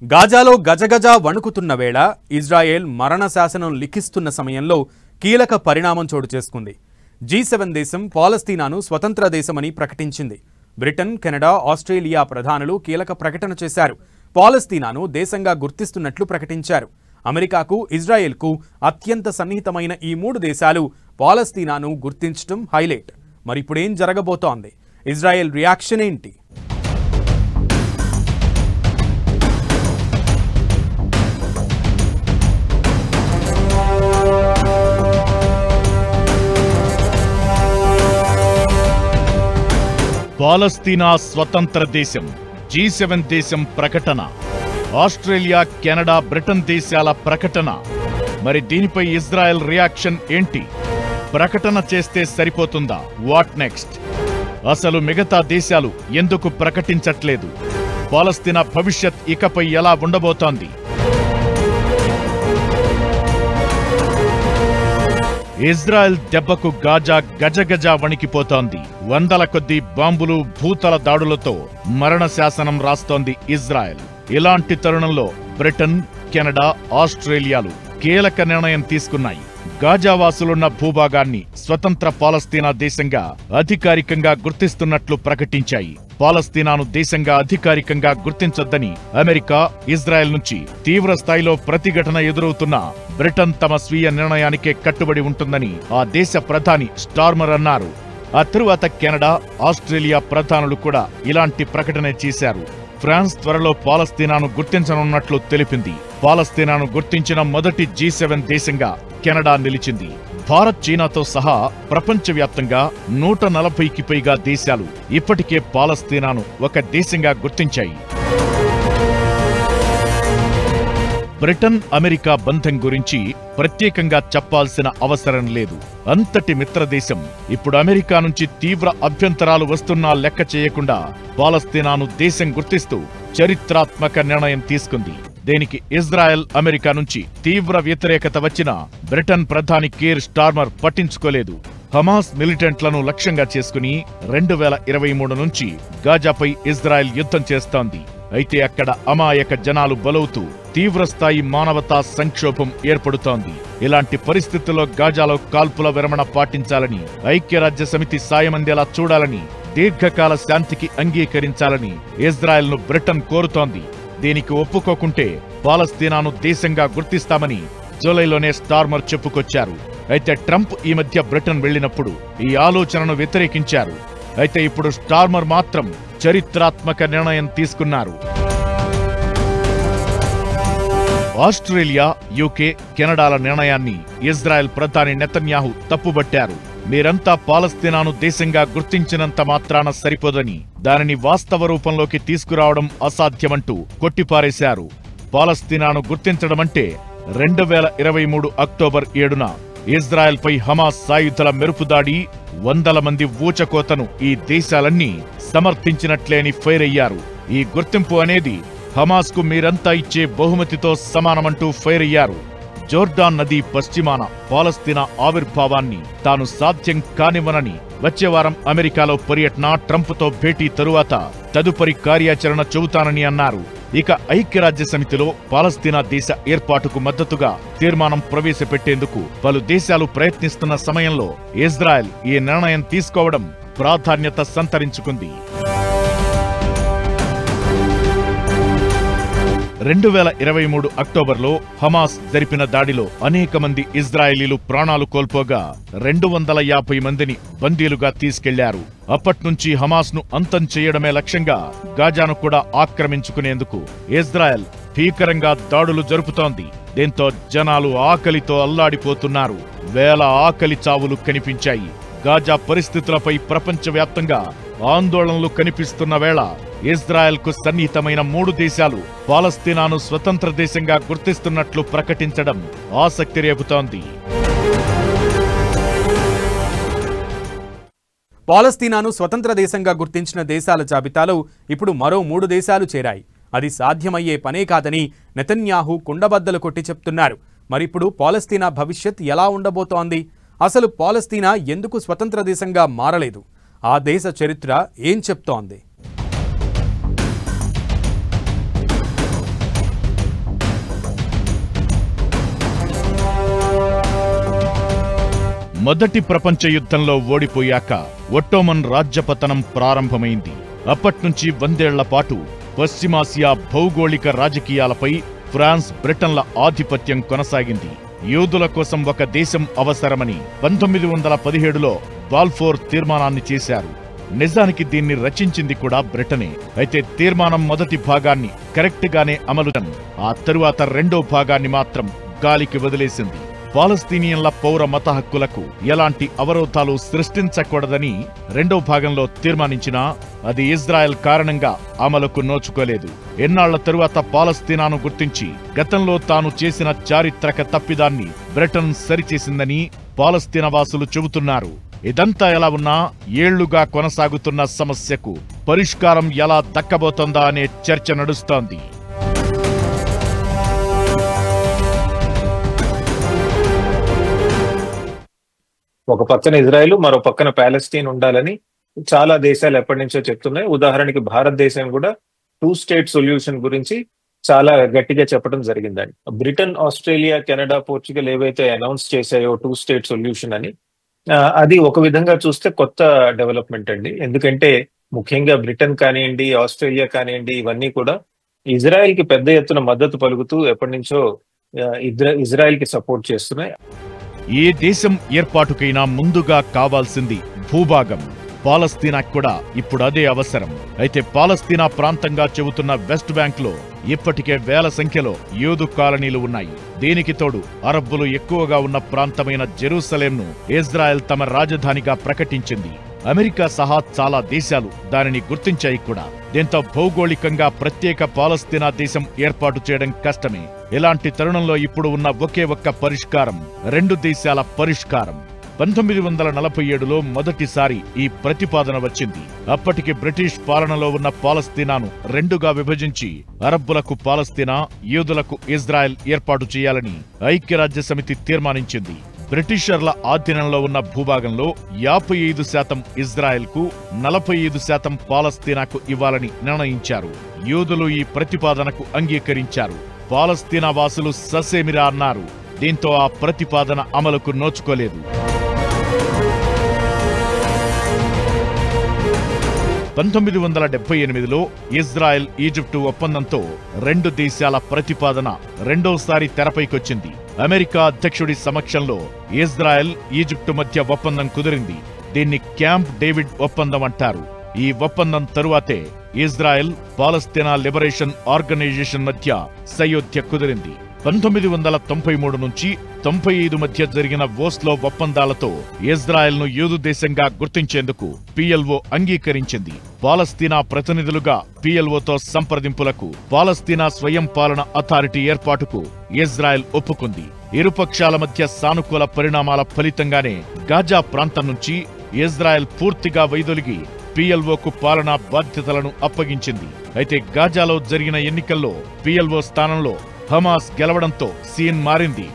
గాజాలో గజగజ వణుకుతున్న వేళ ఇజ్రాయెల్ మరణ శాసనం లిఖిస్తున్న సమయంలో కీలక పరిణామం చోటు చేసుకుంది. G7 దేశం పాలస్తీనాను స్వతంత్ర దేశమని ప్రకటించింది. బ్రిటన్, కెనడా, ఆస్ట్రేలియా ప్రధానులు కీలక ప్రకటన చేశారు. పాలస్తీనాను దేశంగా గుర్తిస్తున్నట్లు ప్రకటించారు. అమెరికాకు, ఇజ్రాయెల్కు అత్యంత సన్నిహితమైన ఈ మూడు దేశాలు పాలస్తీనాను గుర్తించడం హైలైట్. మరిప్పుడేం జరగబోతోంది? ఇజ్రాయెల్ రియాక్షన్ ఏంటి? పాలస్తీనా స్వతంత్ర దేశం, G7 దేశం ప్రకటన, ఆస్ట్రేలియా, కెనడా, బ్రిటన్ దేశాల ప్రకటన. మరి దీనిపై ఇజ్రాయెల్ రియాక్షన్ ఏంటి? ప్రకటన చేస్తే సరిపోతుందా? What next? అసలు మిగతా దేశాలు ఎందుకు ప్రకటించట్లేదు? పాలస్తీనా భవిష్యత్ ఇకపై ఎలా ఉండబోతోంది? ఇజ్రాయెల్ దెబ్బకు గాజా గజగజ వణికిపోతోంది. వందల కొద్దీ బాంబులు, భూతల దాడులతో మరణ శాసనం రాస్తోంది ఇజ్రాయెల్. ఇలాంటి తరుణంలో బ్రిటన్, కెనడా, ఆస్ట్రేలియాలు కీలక నిర్ణయం తీసుకున్నాయి. గాజావాసులున్న భూభాగాన్ని స్వతంత్ర పాలస్తీనా దేశంగా అధికారికంగా గుర్తిస్తున్నట్లు ప్రకటించాయి. పాలస్తీనాను దేశంగా అధికారికంగా గుర్తించొద్దని అమెరికా, ఇజ్రాయెల్ నుంచి తీవ్ర స్థాయిలో ప్రతిఘటన ఎదురవుతున్నా బ్రిటన్ తమ స్వీయ నిర్ణయానికే కట్టుబడి ఉంటుందని ఆ దేశ ప్రధాని స్టార్మర్ అన్నారు. ఆ తరువాత కెనడా, ఆస్ట్రేలియా ప్రధానులు కూడా ఇలాంటి ప్రకటన చేశారు. ఫ్రాన్స్ త్వరలో పాలస్తీనాను గుర్తించనున్నట్లు తెలిపింది. పాలస్తీనాను గుర్తించిన మొదటి G7 దేశంగా కెనడా నిలిచింది. భారత్, చీనాతో సహా ప్రపంచవ్యాప్తంగా 140కి పైగా దేశాలు ఇప్పటికే పాలస్తీనాను ఒక దేశంగా గుర్తించాయి. బ్రిటన్, అమెరికా బంధం గురించి ప్రత్యేకంగా చెప్పాల్సిన అవసరం లేదు. అంతటి మిత్రదేశం ఇప్పుడు అమెరికా నుంచి తీవ్ర అభ్యంతరాలు వస్తున్నా లెక్క చేయకుండా పాలస్తీనాను దేశం గుర్తిస్తూ చరిత్రాత్మక నిర్ణయం తీసుకుంది. దీనికి ఇజ్రాయెల్, అమెరికా నుంచి తీవ్ర వ్యతిరేకత వచ్చినా బ్రిటన్ ప్రధాని కేర్ స్టార్మర్ పట్టించుకోలేదు. హమాస్ మిలిటెంట్లను లక్ష్యంగా చేసుకుని 2023 నుంచి గాజాపై ఇజ్రాయెల్ యుద్ధం చేస్తోంది. అయితే అక్కడ అమాయక జనాలు బలవుతూ తీవ్రస్థాయి మానవతా సంక్షోభం ఏర్పడుతోంది. ఇలాంటి పరిస్థితుల్లో గాజాలో కాల్పుల విరమణ పాటించాలని, ఐక్యరాజ్యసమితి సాయమందేలా చూడాలని, దీర్ఘకాల శాంతికి అంగీకరించాలని ఇజ్రాయెల్ను బ్రిటన్ కోరుతోంది. దీనికి ఒప్పుకోకుంటే పాలస్తీనాను దేశంగా గుర్తిస్తామని జూలైలోనే స్టార్మర్ చెప్పుకొచ్చారు. అయితే ట్రంప్ ఈ మధ్య బ్రిటన్ వెళ్లినప్పుడు ఈ ఆలోచనను వ్యతిరేకించారు. అయితే ఇప్పుడు స్టార్మర్ మాత్రం చరిత్రాత్మక నిర్ణయం తీసుకున్నారు. ఆస్ట్రేలియా, యూకే, కెనడాల నిర్ణయాన్ని ఇజ్రాయెల్ ప్రధాని నెతన్యాహు తప్పుబట్టారు. మీరంతా పాలస్తీనాను దేశంగా గుర్తించినంత మాత్రాన సరిపోదని, దానిని వాస్తవ రూపంలోకి తీసుకురావడం అసాధ్యమంటూ కొట్టిపారేశారు. పాలస్తీనాను గుర్తించడమంటే 2023 అక్టోబర్ 7న ఇజ్రాయెల్పై హమాస్ సాయుధల మెరుపుదాడి, వందల మంది ఊచకోతను ఈ దేశాలన్నీ సమర్థించినట్లేని ఫైర్ అయ్యారు. ఈ గుర్తింపు అనేది హమాస్కు మీరంతా ఇచ్చే బహుమతితో సమానమంటూ ఫైర్ అయ్యారు. జోర్డాన్ నది పశ్చిమాన పాలస్తీనా ఆవిర్భావాన్ని తాను సాధ్యం కానివ్వనని వచ్చే వారం అమెరికాలో పర్యటన, ట్రంప్తో భేటీ తరువాత తదుపరి కార్యాచరణ చెబుతానని అన్నారు. ఇక ఐక్యరాజ్యసమితిలో పాలస్తీనా దేశ ఏర్పాటుకు మద్దతుగా తీర్మానం ప్రవేశపెట్టేందుకు పలు దేశాలు ప్రయత్నిస్తున్న సమయంలో ఇజ్రాయెల్ ఈ నిర్ణయం తీసుకోవడం ప్రాధాన్యత సంతరించుకుంది. 2023 అక్టోబర్లో హమాస్ జరిపిన దాడిలో అనేక మంది ఇజ్రాయేలీలు ప్రాణాలు కోల్పోగా 250 మందిని బందీలుగా తీసుకెళ్లారు. అప్పట్నుంచి హమాస్ను అంతం చేయడమే లక్ష్యంగా గాజాను కూడా ఆక్రమించుకునేందుకు ఇజ్రాయెల్ భీకరంగా దాడులు జరుపుతోంది. దీంతో జనాలు ఆకలితో అల్లాడిపోతున్నారు. వేల ఆకలి చావులు కనిపించాయి. గాజా పరిస్థితులపై ప్రపంచవ్యాప్తంగా ఆందోళనలు కనిపిస్తున్న వేళ ఇజ్రాయెల్కు సన్నిహితమైన 3 దేశాలు పాలస్తీనాను స్వతంత్ర దేశంగా గుర్తిస్తున్నట్లు ప్రకటించడం ఆసక్తి రేపుతోంది. పాలస్తీనాను స్వతంత్ర దేశంగా గుర్తించిన దేశాల జాబితాలో ఇప్పుడు మరో 3 దేశాలు చేరాయి. అది సాధ్యమయ్యే పనే కాదని నెతన్యాహు కుండబద్దలు కొట్టి చెప్తున్నారు. మరిప్పుడు పాలస్తీనా భవిష్యత్ ఎలా ఉండబోతోంది? అసలు పాలస్తీనా ఎందుకు స్వతంత్ర దేశంగా మారలేదు? ఆ దేశ చరిత్ర ఏం చెప్తోంది? మొదటి ప్రపంచ యుద్ధంలో ఓడిపోయాక ఒట్టోమన్ రాజ్యపతనం ప్రారంభమైంది. అప్పట్నుంచి 100 ఏళ్ల పాటు పశ్చిమాసియా భౌగోళిక రాజకీయాలపై ఫ్రాన్స్, బ్రిటన్ల ఆధిపత్యం కొనసాగింది. యూదుల కోసం ఒక దేశం అవసరమని 1917లో బాల్ఫోర్ తీర్మానాన్ని చేశారు. నిజానికి దీన్ని రచించింది కూడా బ్రిటనే. అయితే తీర్మానం మొదటి భాగాన్ని కరెక్ట్ గానే అమలు, ఆ తరువాత రెండో భాగాన్ని మాత్రం గాలికి వదిలేసింది. పాలస్తీనియన్ల పౌర మత హక్కులకు ఎలాంటి అవరోధాలు సృష్టించకూడదని రెండో భాగంలో తీర్మానించినా అది ఇజ్రాయెల్ కారణంగా అమలుకు నోచుకోలేదు. ఎన్నాళ్ల తరువాత పాలస్తీనాను గుర్తించి గతంలో తాను చేసిన చారిత్రక తప్పిదాన్ని బ్రిటన్ సరిచేసిందని పాలస్తీనావాసులు చెబుతున్నారు. ఇదంతా ఎలా ఉన్నా ఏళ్లుగా కొనసాగుతున్న సమస్యకు పరిష్కారం ఎలా దక్కబోతోందా అనే చర్చ నడుస్తోంది. ఒక పక్కన ఇజ్రాయెల్, మరో పక్కన పాలెస్తీన్ ఉండాలని చాలా దేశాలు ఎప్పటి నుంచో చెప్తున్నాయి. ఉదాహరణకి భారతదేశం కూడా 2 స్టేట్ సొల్యూషన్ గురించి చాలా గట్టిగా చెప్పడం జరిగిందండి. బ్రిటన్, ఆస్ట్రేలియా, కెనడా, పోర్చుగల్ ఏవైతే అనౌన్స్ చేశాయో 2 స్టేట్ సొల్యూషన్ అని, అది ఒక విధంగా చూస్తే కొత్త డెవలప్మెంట్ అండి. ఎందుకంటే ముఖ్యంగా బ్రిటన్ కానివ్వండి, ఆస్ట్రేలియా కానివ్వండి, ఇవన్నీ కూడా ఇజ్రాయెల్ కి పెద్ద ఎత్తున మద్దతు పలుకుతూ ఎప్పటి నుంచో ఇజ్రాయెల్ కి సపోర్ట్ చేస్తున్నాయి. ఏ దేశం ఏర్పాటుకైనా ముందుగా కావాల్సింది భూభాగం. పాలస్తీనాకు కూడా ఇప్పుడు అదే అవసరం. అయితే పాలస్తీనా ప్రాంతంగా చెబుతున్న వెస్ట్ బ్యాంక్ లో ఇప్పటికే వేల సంఖ్యలో యూదు కాలనీలు ఉన్నాయి. దీనికి తోడు అరబ్బులు ఎక్కువగా ఉన్న ప్రాంతమైన జెరూసలేంను ఇజ్రాయెల్ తమ రాజధానిగా ప్రకటించింది. అమెరికా సహా చాలా దేశాలు దానిని గుర్తించాయి కూడా. దీంతో భౌగోళికంగా ప్రత్యేక పాలస్తీనా దేశం ఏర్పాటు చేయడం కష్టమే. ఇలాంటి తరుణంలో ఇప్పుడు ఉన్న ఒకే ఒక్క పరిష్కారం 2 దేశాల పరిష్కారం. 1947లో మొదటిసారి ఈ ప్రతిపాదన వచ్చింది. అప్పటికి బ్రిటిష్ పాలనలో ఉన్న పాలస్తీనాను 2గా విభజించి అరబ్బులకు పాలస్తీనా, యూదులకు ఇజ్రాయెల్ ఏర్పాటు చేయాలని ఐక్యరాజ్యసమితి తీర్మానించింది. బ్రిటిషర్ల ఆధీనంలో ఉన్న భూభాగంలో 55% ఇజ్రాయెల్కు, 45% పాలస్తీనాకు ఇవ్వాలని నిర్ణయించారు. యూదులు ఈ ప్రతిపాదనకు అంగీకరించారు. పాలస్తీనా వాసులు ససేమిరా అన్నారు. దీంతో ఆ ప్రతిపాదన అమలుకు నోచుకోలేదు. 1978లో ఇజ్రాయెల్, ఈజిప్టు ఒప్పందంతో 2 దేశాల ప్రతిపాదన రెండోసారి తెరపైకొచ్చింది. అమెరికా అధ్యక్షుడి సమక్షంలో ఇజ్రాయెల్, ఈజిప్టు మధ్య ఒప్పందం కుదిరింది. దీన్ని క్యాంప్ డేవిడ్ ఒప్పందం అంటారు. ఈ ఒప్పందం తరువాతే ఇజ్రాయెల్, పాలస్తీనా లిబరేషన్ ఆర్గనైజేషన్ మధ్య సయోధ్య కుదిరింది. 1993 నుంచి 95 మధ్య జరిగిన ఓస్లో ఒప్పందాలతో ఇజ్రాయెల్ను యూదు దేశంగా గుర్తించేందుకు పిఎల్ఓ అంగీకరించింది. పాలస్తీనా ప్రతినిధులుగా పిఎల్ఓతో సంప్రదింపులకు, పాలస్తీనా స్వయం పాలన అథారిటీ ఏర్పాటుకు ఇజ్రాయెల్ ఒప్పుకుంది. ఇరుపక్షాల మధ్య సానుకూల పరిణామాల ఫలితంగానే గాజా ప్రాంతం నుంచి ఇజ్రాయెల్ పూర్తిగా వైదొలిగి పిఎల్ఓకు పాలనా బాధ్యతలను అప్పగించింది. అయితే గాజాలో జరిగిన ఎన్నికల్లో పిఎల్ఓ స్థానంలో హమాస్ గెలవడంతో సీన్ మారింది.